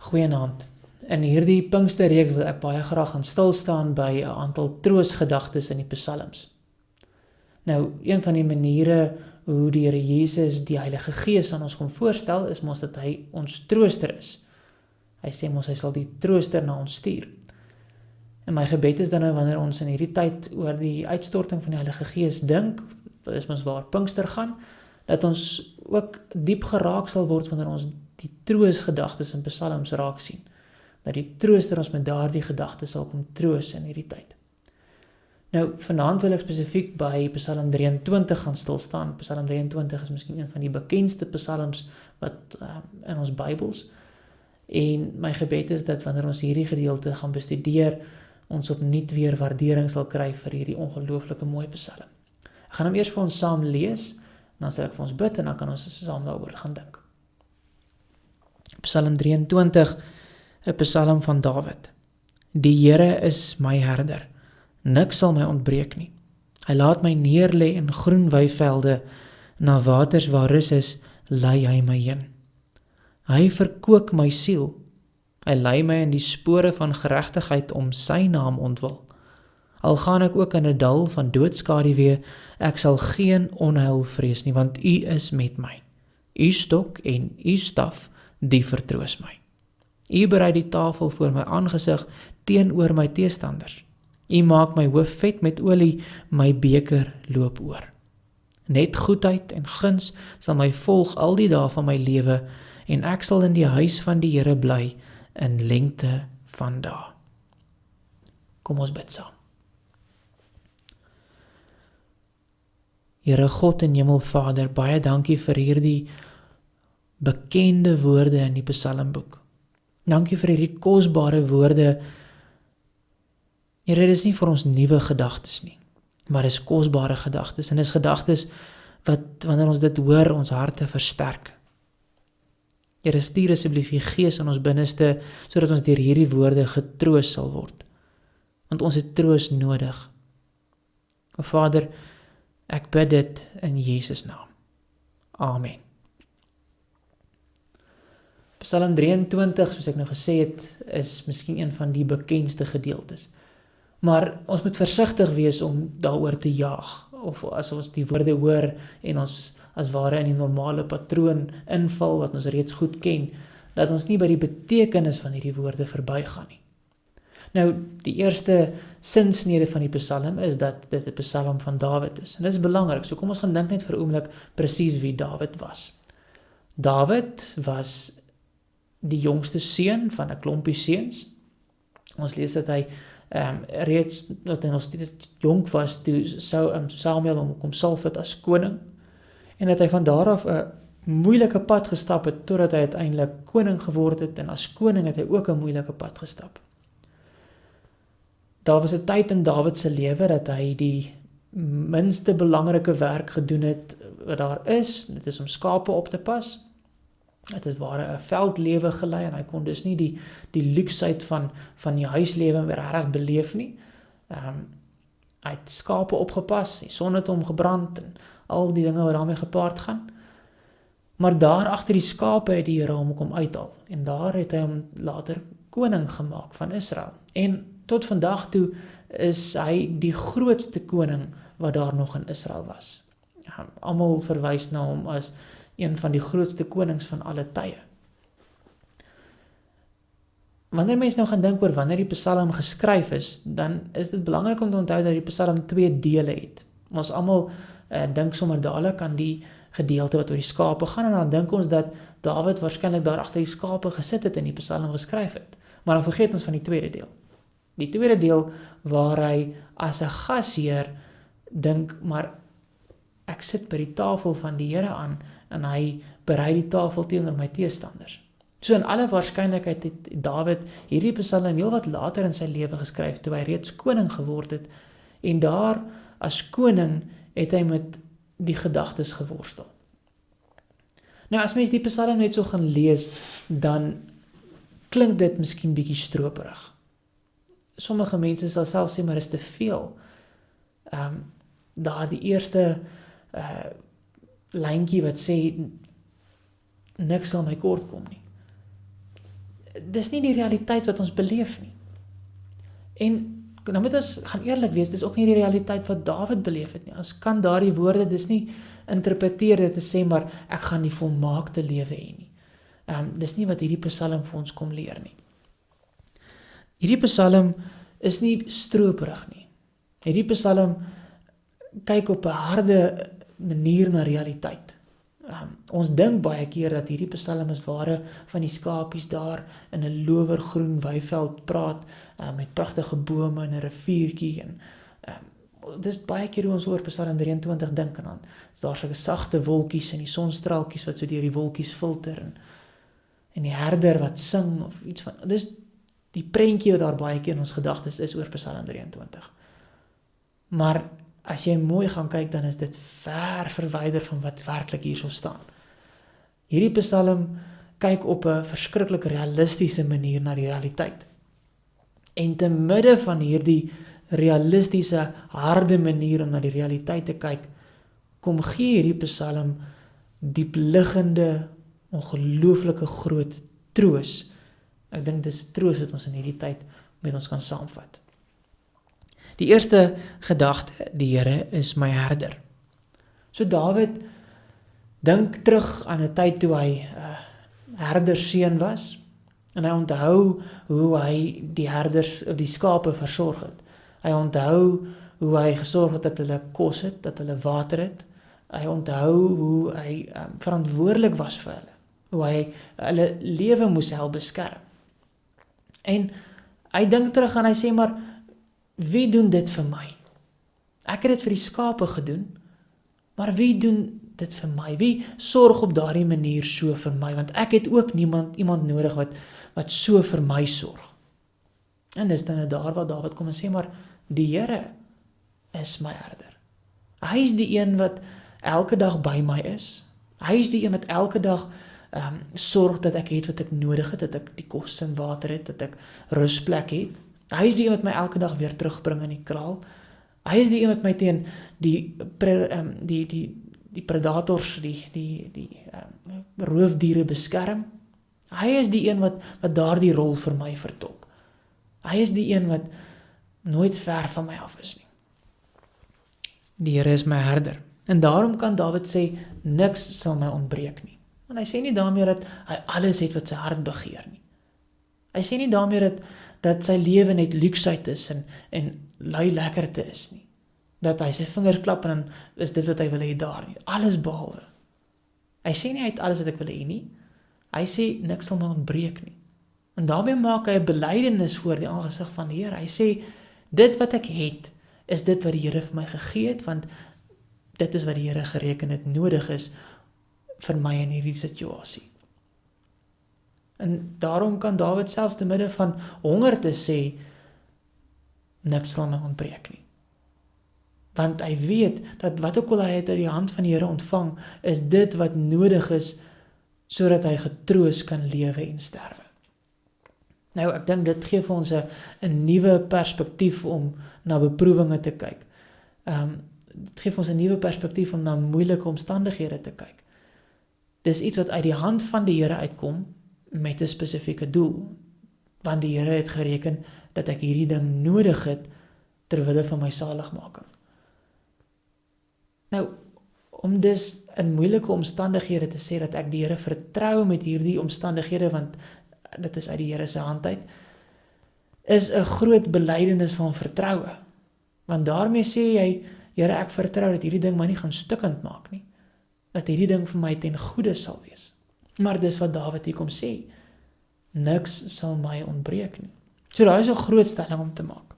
Goeienaand. In hierdie Pinksterreeks wil ek baie graag gaan stilstaan by 'n aantal troostgedagtes in die psalms. Nou, een van die maniere hoe die Here Jesus die Heilige Gees aan ons kom voorstel, is mos dat hy ons trooster is. Hy sê mos hy sal die trooster na ons stuur. En my gebed is dan nou wanneer ons in hierdie tyd oor die uitstorting van die Heilige Gees dink, dit is mos waar Pinkster gaan, dat ons ook diep geraak sal word wanneer ons die troostgedagtes in psalms raak sien. Dat die trooster ons met daardie gedagtes sal kom troos in hierdie tyd. Nou, vanaand wil ek spesifiek by Psalm 23 gaan stilstaan. Psalm 23 is miskien een van die bekendste psalms wat in ons Bybels. En my gebed is dat wanneer ons hierdie gedeelte gaan bestudeer, ons opnuut weer waardering sal kry vir hierdie ongelooflike mooi psalm. Ek gaan hom eers vir ons saam lees, dan sal ek vir ons bid en dan kan ons saam daaroor gaan dink. Psalm 23, 'n psalm van Dawid. Die Here is my herder, niks sal my ontbreek nie. Hy laat my neerlê in groen weivelde, na waters waar rus is, lei hy my heen. Hy verkoop my siel, hy lei my in die spore van geregtigheid om sy naam ontwil. Al gaan ek ook in 'n dal van doodskaduwee, ek sal geen onheil vrees nie, want U is met my. U stok en U staf, die vertroos my. U berei die tafel voor my aangesig teenoor my teestanders. U maak my hoof vet met olie, my beker loop oor. Net goedheid en guns sal my volg al die dae van my lewe, en ek sal in die huis van die Here bly in lengte van dae. Kom ons bid saam. Here God en Hemelvader, baie dankie vir hierdie bekende woorde in die psalmboek. Dankie vir hierdie kosbare woorde. Here, dit is nie vir ons nuwe gedagtes nie, maar dit is kosbare gedagtes, en dit is gedagtes wat, wanneer ons dit hoor, ons harte versterk. Here, stuur asseblief U Gees in ons binneste, sodat ons deur hierdie woorde getroos sal word, want ons het troos nodig. Vader, ek bid dit in Jesus naam. Amen. Psalm 23, soos ek nou gesê het, is miskien een van die bekendste gedeeltes. Maar ons moet versigtig wees om daaroor te jaag, of as ons die woorde hoor en ons as ware in die normale patroon inval, wat ons reeds goed ken, dat ons nie by die betekenis van hierdie woorde verbygaan nie. Nou, die eerste sinsnede van die psalm is dat dit 'n psalm van Dawid is. En dit is belangrik, so kom ons gaan dink net vir 'n oomblik presies wie Dawid was. Dawid was die jongste seun van 'n klompie seuns. Ons lees dat hy reeds, dat hy nog steeds jonk was, toe Samuel hom kom salf het as koning, en dat hy van daar af 'n moeilike pad gestap het, totdat hy uiteindelik koning geword het, en as koning het hy ook 'n moeilike pad gestap. Daar was 'n tyd in Dawid se lewe dat hy die minste belangrike werk gedoen het wat daar is, dit is om skape op te pas. Het is ware 'n veldlewe gelei, en hy kon dus nie die luksheid van die huislewe regtig beleef nie. Hy het skape opgepas, die son het hom gebrand, en al die dinge wat daarmee gepaard gaan. Maar daar agter die skape het die Here hom kom uithaal, en daar het hy hom later koning gemaak van Israel. En tot vandag toe is hy die grootste koning wat daar nog in Israel was. Almal verwys na hom as een van die grootste konings van alle tye. Wanneer mens nou gaan dink oor wanneer die psalm geskryf is, dan is dit belangrik om te onthou dat die psalm 2 dele het. Ons almal dink sommer dadelik aan die gedeelte wat oor die skape gaan, en dan dink ons dat Dawid waarskynlik daar agter die skape gesit het en die psalm geskryf het. Maar dan vergeet ons van die tweede deel. Die tweede deel waar hy as 'n gasheer dink, maar ek sit by die tafel van die Here aan, en hy berei die tafel teenoor my teestanders. So in alle waarskynlikheid het Dawid hierdie psalm heel wat later in sy lewe geskryf, toe hy reeds koning geword het, en daar as koning het hy met die gedagtes geworstel. Nou, as mens die psalm net so gaan lees, dan klink dit miskien bietjie stroperig. Sommige mense sal self sê, maar is te veel. Daar die eerste lyntjie wat sê, niks sal my kort kom nie. dis nie die realiteit wat ons beleef nie. En nou moet ons gaan eerlik wees, dis ook nie die realiteit wat Dawid beleef het nie. Ons kan daardie woorde dis nie interpreteer dit te sê, maar ek gaan die volmaakte lewe hê nie. Dis nie wat hierdie Psalm vir ons kom leer nie. Hierdie Psalm is nie stroperig nie. Hierdie Psalm kyk op 'n harde manier na realiteit. Ons dink baie keer dat hierdie Psalm is ware van die skapies daar in 'n lowergroen weiveld praat, met pragtige bome en 'n riviertjie en dis baie keer hoe ons oor Psalm 23 dink en dan is daar sulke sagte wolkies en die sonstraaltjies wat so deur die wolkies filter en die herder wat sing of iets van, dis die prentjie wat daar baie keer in ons gedagtes is oor Psalm 23. Maar as jy mooi gaan kyk, dan is dit ver verwyder van wat werklik hierso staan. Hierdie Psalm kyk op 'n verskriklik realistiese manier na die realiteit. En te midde van hierdie realistiese, harde manier om na die realiteit te kyk, kom gee hierdie Psalm diepliggende, ongelooflike groot troos. Ek dink dis troos wat ons in hierdie tyd met ons kan saamvat. Die eerste gedagte, die Here is my herder. So Dawid dink terug aan 'n tyd toe hy herderseun was, en hy onthou hoe hy die herders, die skape versorg het. Hy onthou hoe hy gesorg het dat hulle kos het, dat hulle water het. Hy onthou hoe hy verantwoordelik was vir hulle, hoe hy hulle lewe moes help beskerm. En hy dink terug en hy sê, maar wie doen dit vir my? Ek het dit vir die skape gedoen, maar wie doen dit vir my? Wie sorg op daardie manier so vir my? Want ek het ook iemand nodig wat so vir my sorg. En dis dan daar waar Dawid kom en sê, maar die Here is my herder. Hy is die een wat elke dag by my is. Hy is die een wat elke dag sorg dat ek het wat ek nodig het, dat ek die kos en water het, dat ek rusplek het. Hy is die een wat my elke dag weer terugbring in die kraal. Hy is die een wat my teen die predators, die roofdiere beskerm. Hy is die een wat daardie rol vir my vertolk. Hy is die een wat nooit ver van my af is nie. Die Here is my herder. En daarom kan Dawid sê, niks sal my ontbreek nie. En hy sê nie daarmee dat hy alles het wat sy hart begeer nie. Hy sê nie daarmee dat sy lewe net luksheid is en lui lekkerte is nie. Dat hy sy vingers klap en dan is dit wat hy wil hê daar nie. Alles behalwe. Hy sê nie hy het alles wat ek wil hê nie. Hy sê niks sal my ontbreek nie. En daarmee maak hy 'n belydenis voor die aangesig van die Here. Hy sê, dit wat ek het, is dit wat die Here vir my gegee het, want dit is wat die Here gereken het nodig is vir my in hierdie situasie. En daarom kan Dawid selfs te midde van honger te sê, niks sal my ontbreek nie. Want hy weet dat wat ook al hy het uit die hand van die Here ontvang, is dit wat nodig is sodat hy getroos kan lewe en sterwe. Nou, ek dink dit gee vir ons 'n nuwe perspektief om na beproewinge te kyk. Dit gee vir ons 'n nuwe perspektief om na moeilike omstandighede te kyk. Dis iets wat uit die hand van die Here uitkom met 'n spesifieke doel. Want die Here het gereken dat ek hierdie ding nodig het ter wille van my saligmaking. Nou, om dus in moeilike omstandighede te sê dat ek die Here vertrou met hierdie omstandighede, want dit is uit die Here se hand uit, is 'n groot belydenis van vertroue. Want daarmee sê jy, Here, ek vertrou dat hierdie ding my nie gaan stukkend maak nie. Dat hierdie ding vir my ten goeie sal wees. Maar dis wat Dawid hier kom sê. Niks sal my ontbreek nie. So daar is 'n groot stelling om te maak.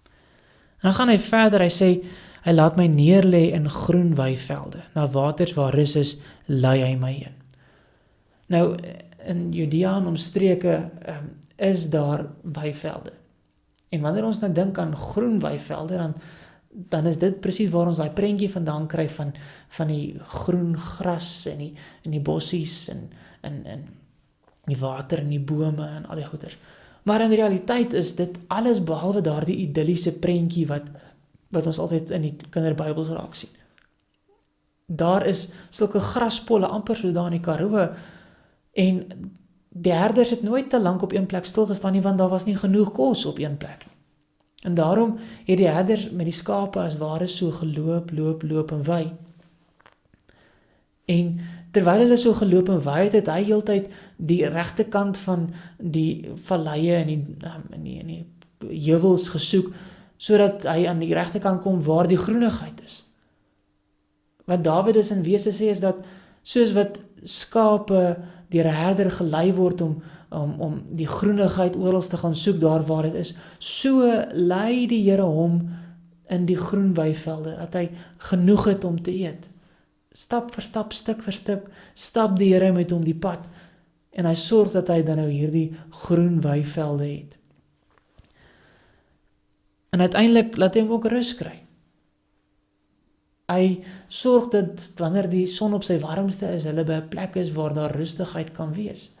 En dan gaan hy verder, hy sê, hy laat my neerlê in groen weivelde, na waters waar rus is, lei hy my heen. Nou, in Judea en omstreke is daar weivelde. En wanneer ons nou dink aan groen weivelde, dan is dit presies waar ons daai prentjie vandaan kry van die groen gras en die bossies en die water en die bome en al die goeders. Maar in realiteit is dit alles behalwe daardie idilliese prentjie wat ons altyd in die kinderbybels raak sien. Daar is sulke graspolle amper so daar in die Karoo, en die herders het nooit te lank op een plek stilgestaan nie, want daar was nie genoeg kos op een plek nie. En daarom het die herders met die skape as ware so loop en wy. En terwyl hulle so geloop en wy het hy heeltyd die regte kant van die valleie en die heuwels gesoek, sodat hy aan die regte kant kom waar die groenigheid is. Wat Dawid dus in wese sê is dat, soos wat skape deur 'n herder gelei word om die groenigheid oral te gaan soek daar waar dit is, so lei die Here hom in die groen weivelde, dat hy genoeg het om te eet. Stap vir stap, stuk vir stuk, stap die Here met hom die pad, en hy sorg dat hy dan nou hierdie groen weivelde het. En uiteindelik laat hy hom ook rus kry. Hy sorg dat wanneer die son op sy warmste is, hulle by 'n plek is waar daar rustigheid kan wees.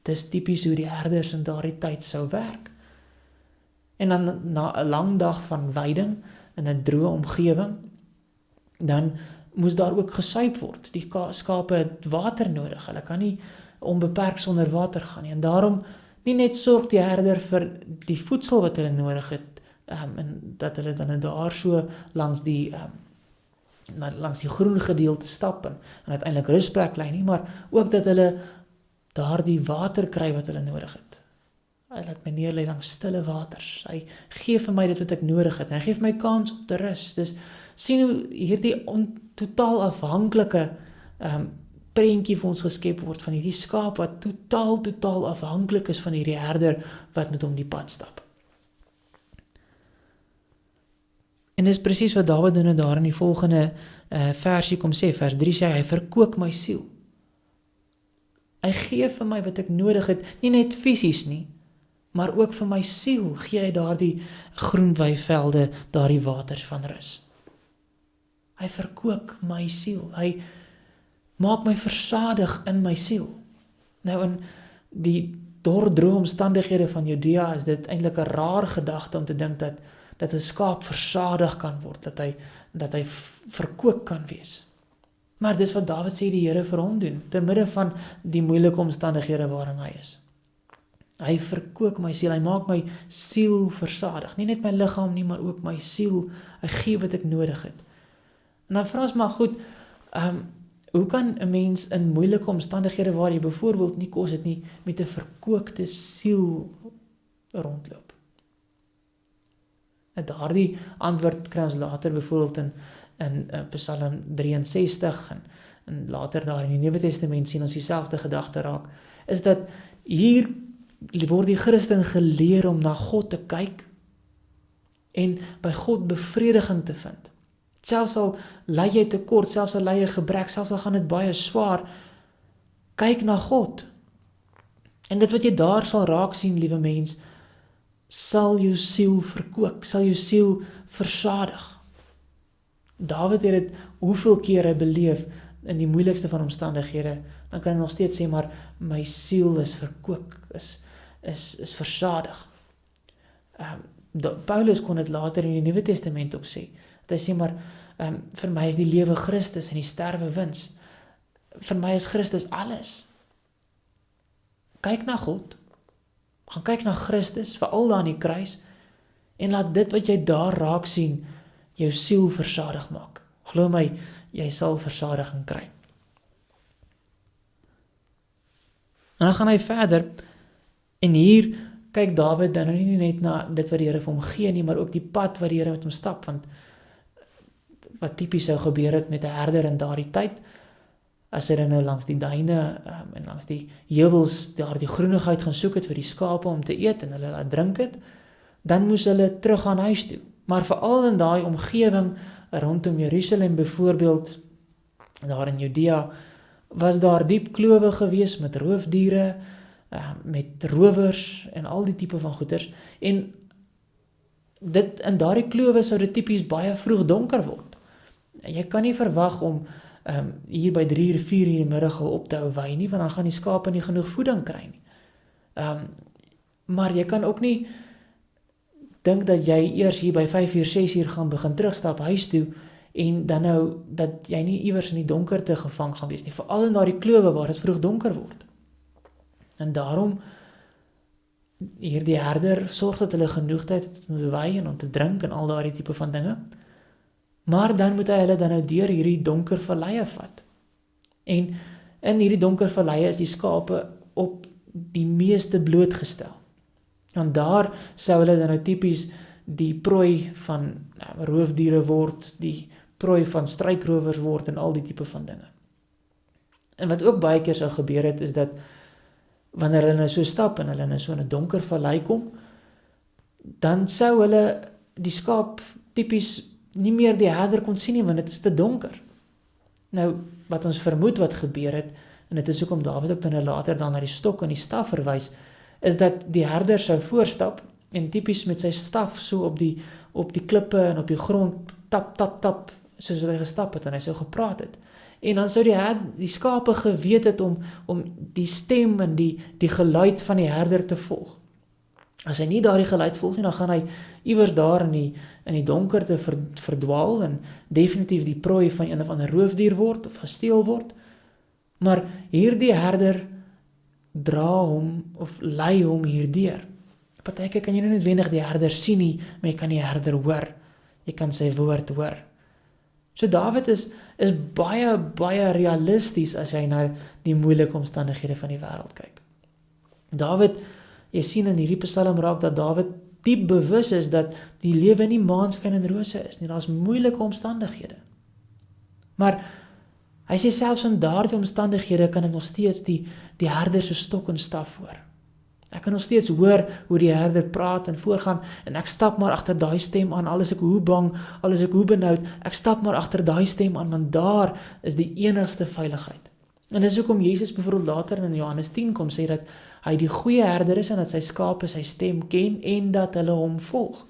Dis tipies hoe die herders in daardie tyd sou werk. En dan na 'n lang dag van weiding in 'n droë omgewing, dan moes daar ook gesuip word. Die skape het water nodig. Hulle kan nie onbeperk sonder water gaan nie. En daarom nie net sorg die herder vir die voedsel wat hulle nodig het, en dat hulle dan daar so langs die groen gedeelte stap en uiteindelik rusplek lê nie, maar ook dat hulle daardie water kry wat hulle nodig het. Hy laat my neerlê langs stille waters. Hy gee vir my dit wat ek nodig het. Hy gee vir my kans om te rus. Dus sien hoe hierdie totaal afhanklike prentjie vir ons geskep word van hierdie skaap wat totaal afhanklik is van hierdie herder wat met hom die pad stap. En dis presies wat Dawid nou daar in die volgende versie kom sê, vers 3 sê hy verkoop my siel. Hy gee vir my wat ek nodig het, nie net fisies nie, maar ook vir my siel gee hy daardie groen weivelde, daardie waters van rus. Hy verkoop my siel, hy maak my versadig in my siel. Nou in die droë omstandighede van Judea is dit eintlik 'n raar gedagte om te dink dat 'n skaap versadig kan word, dat hy verkoop kan wees. Maar dis wat Dawid sê die Here vir hom doen, te midde van die moeilike omstandighede waarin hy is. Hy verkoop my siel, hy maak my siel versadig, nie net my liggaam nie, maar ook my siel, hy gee wat ek nodig het. En dan vra ons maar goed, hoe kan 'n mens in moeilike omstandighede waar jy byvoorbeeld nie kos het nie, met 'n verkoopte siel rondloop? En daardie antwoord kry ons later byvoorbeeld in Psalm 63 en later daar in die Nuwe Testament sien ons dieselfde gedagte raak, is dat hier word die Christen geleer om na God te kyk en by God bevrediging te vind. Selfs al ly jy tekort, selfs al ly jy gebrek, selfs al gaan dit baie swaar, kyk na God. En dit wat jy daar sal raak sien, liewe mens, sal jou siel verkoop, sal jou siel versadig. Dawid het dit hoeveel kere beleef in die moeilikste van omstandighede, dan kan hy nog steeds sê, maar my siel is verkoop, is versadig. Paulus kon dit later in die Nuwe Testament ook sê, dat hy sê, maar vir my is die lewe Christus en die sterwe wins. Vir my is Christus alles. Kyk na God, gaan kyk na Christus, veral daar aan die kruis, en laat dit wat jy daar raak sien, jou siel versadig maak. Glo my, jy sal versadiging kry. En dan gaan hy verder, en hier kyk Dawid dan nie net na dit wat die Here vir hom gee nie, maar ook die pad wat die Here met hom stap, want wat tipies sou gebeur het met 'n herder in daardie tyd, as hy dan nou langs die duine en langs die heuwels daar die groenigheid gaan soek het vir die skape om te eet en hulle laat drink het, dan moes hulle terug gaan huis toe. Maar veral in daai omgewing rondom Jerusalem byvoorbeeld, daar in Judea, was daar diep klowe gewees met roofdiere, met rowers en al die tipe van goeters, en in daardie klowe sou dit tipies baie vroeg donker word. Jy kan nie verwag om hier by 3 uur, 4 uur in die middag al op te hou wy nie, want dan gaan die skape nie genoeg voeding kry nie. Maar jy kan ook nie dink dat jy eers hier by 5 uur, 6 uur gaan begin terugstap huis toe, en dan nou, dat jy nie iewers in die donkerte gevang gaan wees nie, veral in daardie klowe waar het vroeg donker word. En daarom, hierdie herder sorg dat hulle genoeg tyd het om te wei en om te drink en al daardie tipe van dinge. Maar dan moet hy hulle dan nou deur hierdie donker valleie vat. En in hierdie donker valleie is die skape op die meeste blootgestel. Want daar sou hulle dan nou tipies die prooi van roofdiere word, die prooi van struikrowers word en al die tipe van dinge. En wat ook baie keer sou gebeur het, is dat wanneer hulle nou so stap en hulle nou so in 'n donker vallei kom, dan sou hulle die skaap tipies nie meer die herder kon sien nie, want dit is te donker. Nou, wat ons vermoed wat gebeur het, en dit is hoekom Dawid ook dan later dan na die stok en die staf verwys, is dat die herder sou voorstap en tipies met sy staf so op die klippe en op die grond tap, tap, tap, soos hy gestap het en hy sou gepraat het. En dan sou die skape geweet het om die stem en die geluid van die herder te volg. As hy nie daardie geluid volg nie, dan gaan hy iewers daar in die donkerte verdwaal en definitief die prooi van een of ander roofdier word of gesteel word. Maar hierdie herder dra hom of lei hom hierdeur. Partykeer kan jy nie noodwendig die herder sien nie, maar jy kan die herder hoor. Jy kan sy woord hoor. So Dawid is baie, baie realisties as jy na die moeilike omstandighede van die wêreld kyk. Dawid, jy sien in hierdie Psalm raak dat Dawid diep bewus is dat die lewe nie maanskyn en rose is nie, daar's moeilike omstandighede. Maar hy sê selfs in daardie omstandighede kan ek nog steeds die herder se stok en staf hoor. Ek kan nog steeds hoor hoe die herder praat en voorgaan en ek stap maar agter daai stem aan, al is ek hoe bang, al is ek hoe benoud, ek stap maar agter daai stem aan, want daar is die enigste veiligheid. En dis hoekom Jesus byvoorbeeld later in Johannes 10 kom sê dat hy die goeie herder is en dat sy skape sy stem ken en dat hulle hom volg.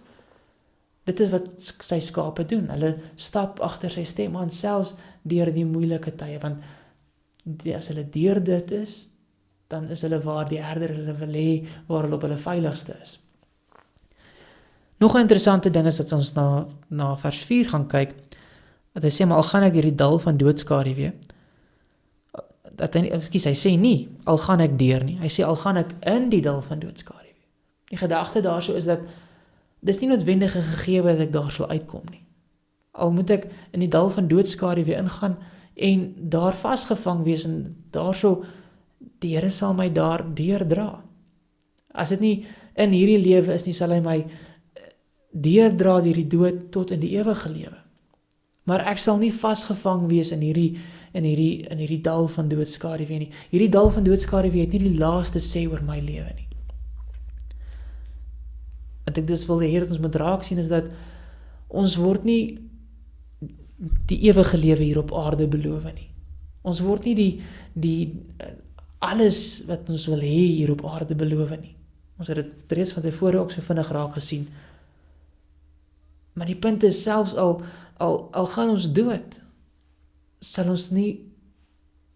Dit is wat sy skape doen. Hulle stap agter sy stem aan selfs deur die moeilike tye, want as hulle deur dit is, dan is hulle waar die herder hulle wil hê, waar hulle op hulle veiligste is. Nog 'n interessante ding is dat ons na vers 4 gaan kyk, dat hy sê, maar al gaan ek deur die dal van doodskaduwee, hy sê nie, al gaan ek deur nie, hy sê, al gaan ek in die dal van doodskaduwee. Die gedagte daarso is dat, dis nie noodwendig 'n gegewe dat ek daar sal uitkom nie. Al moet ek in die dal van doodskaduwee ingaan, en daar vasgevang wees, en daarso, die Here sal my daar deurdra. As dit nie in hierdie lewe is nie, sal hy my deurdra deur die dood tot in die ewige lewe. Maar ek sal nie vasgevang wees in hierdie dal van doodskaduwee nie. Hierdie dal van doodskaduwee het nie die laaste sê oor my lewe nie. Wat ek dus wil hê dat ons moet raak sien is dat ons word nie die ewige lewe hier op aarde beloof nie. Ons word nie die alles wat ons wil hê hier op aarde beloof nie. Ons het dit reeds van tevore ook so vinnig raak gesien. Maar die punt is, selfs al gaan ons dood, sal ons nie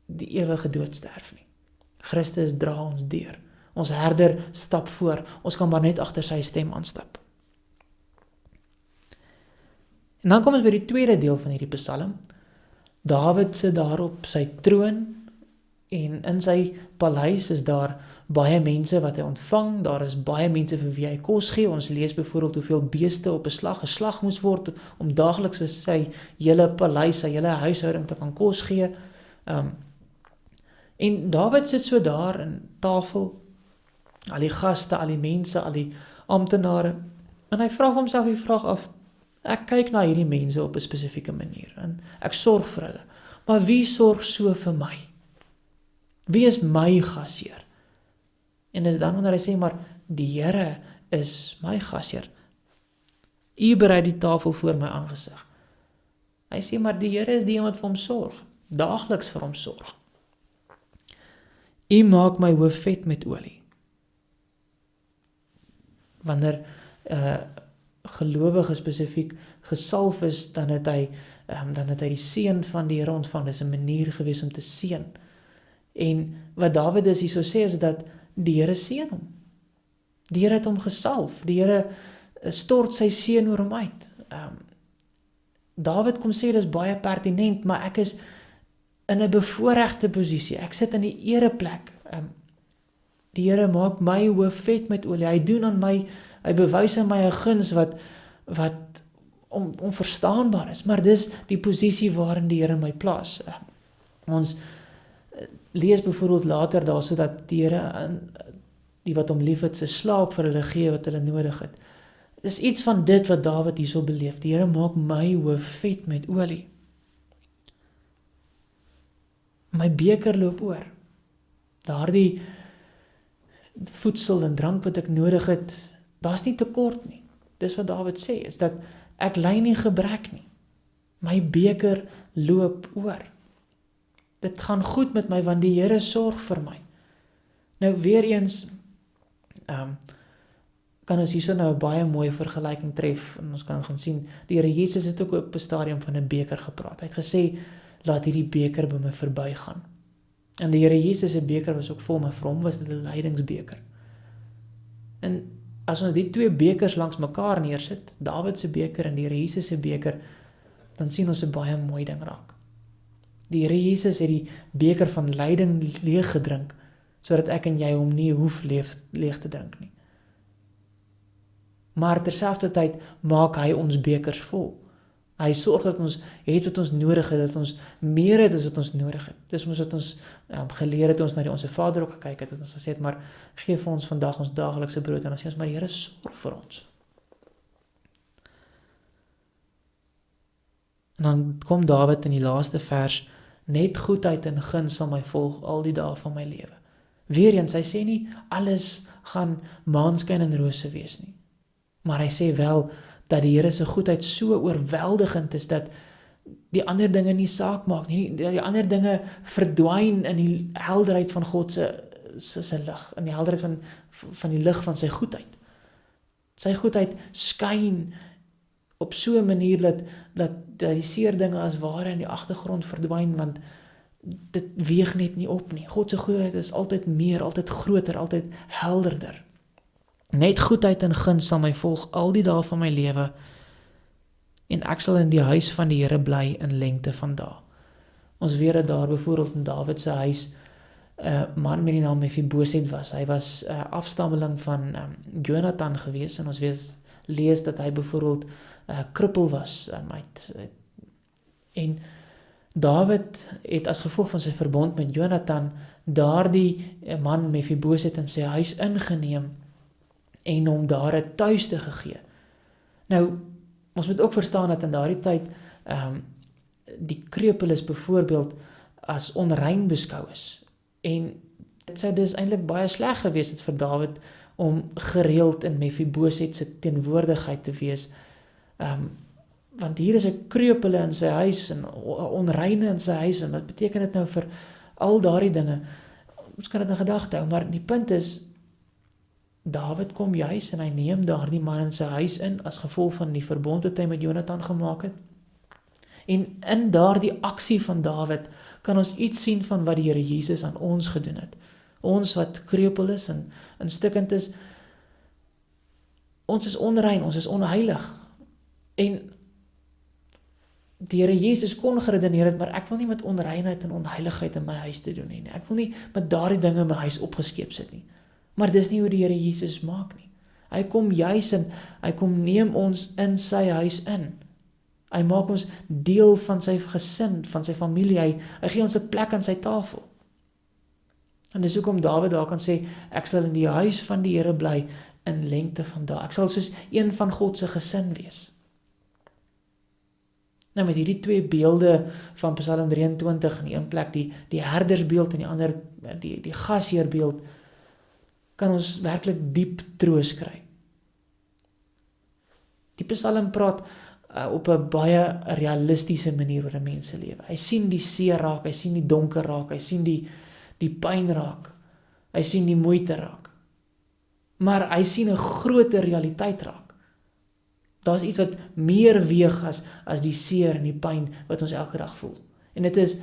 die ewige dood sterf nie. Christus dra ons deur. Ons herder stap voor. Ons kan maar net agter sy stem aanstap. En dan kom ons by die tweede deel van hierdie Psalm. Dawid sit daar op sy troon, en in sy paleis is daar baie mense wat hy ontvang, daar is baie mense vir wie hy kos gee. Ons lees byvoorbeeld hoeveel beeste op 'n slag geslag moes word, om daagliks vir sy hele paleis, sy hele huishouding te kan kos gee. En Dawid sit so daar in tafel, al die gaste, al die mense, al die amptenare, en hy vra vir homself die vraag af, ek kyk na hierdie mense op 'n spesifieke manier, en ek sorg vir hulle, maar wie sorg so vir my? Wie is my gasheer? En dis dan wanneer hy sê, maar die Here is my gasheer. U berei die tafel voor my aangesig. Hy sê, maar die Here is die een wat vir hom sorg, daagliks vir hom sorg. U maak my hoof vet met olie. Wanneer gelowige spesifiek gesalf is, dan het hy die seën van die Here ontvang. Dis 'n manier gewees om te seën. En wat Dawid dus hierso sê is dat die Here seën hom. Die Here het hom gesalf. Die Here stort sy seën oor hom uit. Dawid kom sê dis baie pertinent, maar ek is in 'n bevoorregte posisie. Ek sit in die ereplek. Die Here maak my hoof vet met olie. Hy doen aan my, hy bewys aan my 'n guns wat onverstaanbaar is, maar dis die posisie waarin die Here my plaas. Ons lees byvoorbeeld later daar sodat die Here die wat hom liefhet se slaap vir hulle gee wat hulle nodig het. Dis iets van dit wat Dawid hierso beleef. Die Here maak my hoof vet met olie. My beker loop oor. Daardie voedsel en drank wat ek nodig het, daar's nie tekort nie. Dis wat Dawid sê, is dat ek ly nie gebrek nie. My beker loop oor. Dit gaan goed met my, want die Here sorg vir my. Nou weer eens, kan ons hierso nou 'n baie mooi vergelyking tref, en ons kan gaan sien, die Here Jesus het ook op 'n stadium van 'n beker gepraat. Hy het gesê, laat hierdie beker by my verbygaan. En die Here Jesus se beker was ook vol, maar vir hom was dit 'n lydingsbeker. En as ons die twee bekers langs mekaar neersit, Dawid se beker en die Here Jesus se beker, dan sien ons 'n baie mooi ding raak. Die Here Jesus het die beker van lyding leeg gedrink, sodat ek en jy hom nie hoef leeg te drink nie. Maar terselfdertyd maak hy ons bekers vol. Hy sorg dat ons het wat ons nodig het, dat ons meer het as wat ons nodig het. Dis mos wat ons geleer het, ons na die Onse Vader ook gekyk het, dat ons gesê het, maar gee vir ons vandag ons daaglikse brood, en dan sê ons, maar die Here sorg vir ons. En dan kom Dawid in die laaste vers, net goedheid en guns sal my volg al die dae van my lewe. Weereens, hy sê nie, alles gaan maanskyn en rose wees nie. Maar hy sê wel, dat die Here se goedheid so oorweldigend is, dat die ander dinge nie saak maak nie, die ander dinge verdwyn in die helderheid van God se lig, in die helderheid van die lig van sy goedheid. Sy goedheid skyn op so 'n manier dat die seer dinge as ware in die agtergrond verdwyn, want dit weeg net nie op nie. God se goedheid is altyd meer, altyd groter, altyd helderder. Net goedheid en guns sal my volg al die dae van my lewe, en ek sal in die huis van die Here bly in lengte van dae. Ons weet dat daar byvoorbeeld in Dawid se huis 'n man met die naam Mephiboset was. Hy was afstammeling van Jonathan gewees, en ons lees dat hy byvoorbeeld krippel was. En Dawid het as gevolg van sy verbond met Jonathan daardie man Mephiboset in sy huis ingeneem en hom daar 'n tuiste gegee. Nou, ons moet ook verstaan dat in daardie tyd die krepeles byvoorbeeld as onrein beskou is. En dit sou dus eintlik baie sleg gewees het vir Dawid om gereeld in Mephiboset se teenwoordigheid te wees. Want hier is 'n krepele in sy huis en onreine in sy huis, en wat beteken dit nou vir al daardie dinge? Ons kan dit in gedagte hou, maar die punt is, Dawid kom juis en hy neem daardie man in sy huis in as gevolg van die verbond wat hy met Jonathan gemaak het. En in daardie aksie van Dawid kan ons iets sien van wat die Here Jesus aan ons gedoen het. Ons wat krepeel is en stikkend is, ons is onrein, ons is onheilig. En die Here Jesus kon geredeneer het, maar ek wil nie met onreinheid en onheiligheid in my huis te doen nie. Ek wil nie met daardie dinge in my huis opgeskeep sit nie. Maar dis nie hoe die Here Jesus maak nie. Hy kom juis en hy kom neem ons in sy huis in. Hy maak ons deel van sy gesin, van sy familie. Hy gee ons 'n plek aan sy tafel. En dis hoekom Dawid daar kan sê, ek sal in die huis van die Here bly in lengte van dae. Ek sal soos een van God se gesin wees. Nou met hierdie twee beelde van Psalm 23, in die een plek die herdersbeeld en die ander die gasheerbeeld, kan ons werklik diep troos kry. Die Psalm praat op 'n baie realistiese manier oor 'n mens se lewe. Hy sien die seer raak, hy sien die donker raak, hy sien die pyn raak, hy sien die moeite raak. Maar hy sien 'n groter realiteit raak. Daar's iets wat meer weeg as die seer en die pyn wat ons elke dag voel. En dit is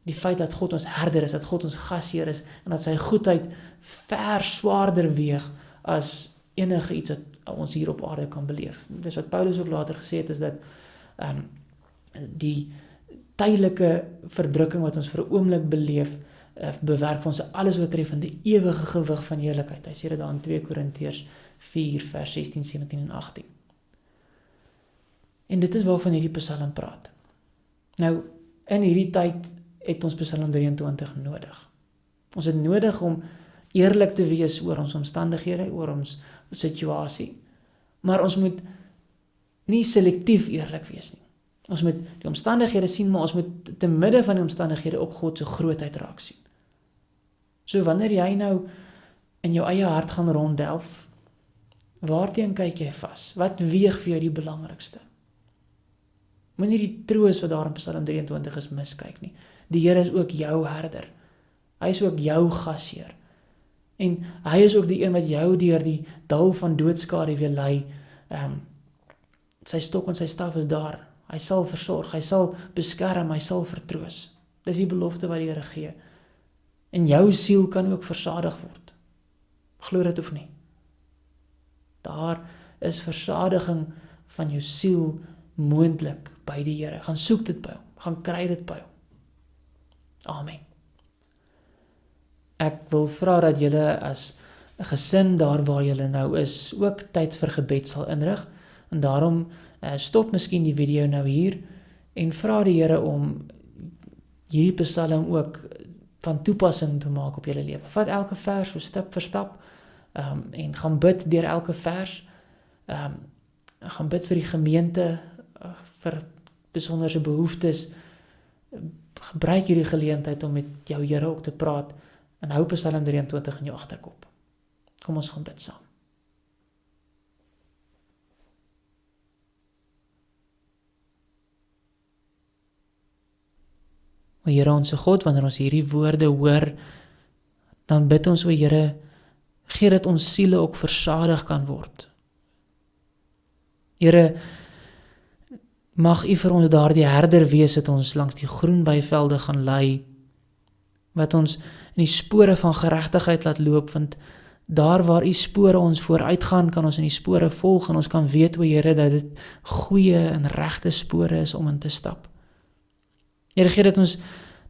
die feit dat God ons herder is, dat God ons gasheer is, en dat sy goedheid ver swaarder weeg as enige iets wat ons hier op aarde kan beleef. Dis wat Paulus ook later gesê het, is dat die tydelike verdrukking wat ons vir 'n oomblik beleef, bewerk vir ons 'n alles oortreffende ewige gewig van heerlikheid. Hy sê dit daar in 2 Korintiërs 4 vers 16, 17 en 18. En dit is waarvan hierdie Psalm praat. Nou, in hierdie tyd het ons Psalm 23 nodig. Ons het nodig om eerlik te wees oor ons omstandighede, oor ons situasie, maar ons moet nie selektief eerlik wees nie. Ons moet die omstandighede sien, maar ons moet te midde van die omstandighede ook God se grootheid raak sien. So wanneer jy nou in jou eie hart gaan ronddelf, waarteen kyk jy vas? Wat weeg vir jou die belangrikste? Moenie die troos wat daar in Psalm 23 is miskyk nie. Die Here is ook jou herder. Hy is ook jou gasheer. En hy is ook die een wat jou deur die dal van doodskade weer lei. Sy stok en sy staf is daar. Hy sal versorg, hy sal beskerm, hy sal vertroos. Dis die belofte wat die Here gee. En jou siel kan ook versadig word. Glo dit of nie? Daar is versadiging van jou siel moontlik by die Here. Gaan soek dit by hom, gaan kry dit by hom. Amen. Ek wil vra dat julle as 'n gesin daar waar julle nou is, ook tyd vir gebed sal inrig. En daarom stop miskien die video nou hier en vra die Here om hierdie Psalm ook van toepassing te maak op julle lewe. Vat elke vers so stap vir stap en gaan bid deur elke vers. Gaan bid vir die gemeente, vir besonderse behoeftes. Gebruik hierdie geleentheid om met jou Here ook te praat en hou Psalm 23 in jou agterkop. Kom ons gaan bid saam. O Here onse God, wanneer ons hierdie woorde hoor, dan bid ons, o Here, gee dat ons siele ook versadig kan word. Here, mag U vir ons daardie herder wees, dat ons langs die groen weivelde gaan lei, wat ons in die spore van geregtigheid laat loop, want daar waar U spore ons vooruit gaan, kan ons in die spore volg, en ons kan weet, o Here, dat dit goeie en regte spore is om in te stap. Here, gee dat ons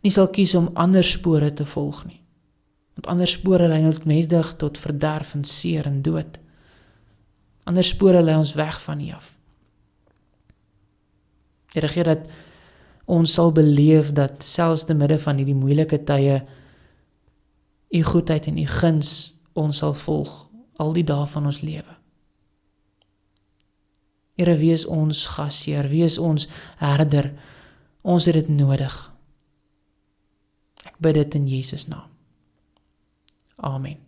nie sal kies om ander spore te volg nie, want ander spore lei noodwendig tot verderf en seer en dood. Ander spore lei ons weg van U af. Here, gee dat ons sal beleef dat selfs te midde van hierdie moeilike tye U goedheid en U guns ons sal volg al die dae van ons lewe. Here, wees ons gasheer, wees ons herder. Ons het dit nodig. Ek bid dit in Jesus naam. Amen.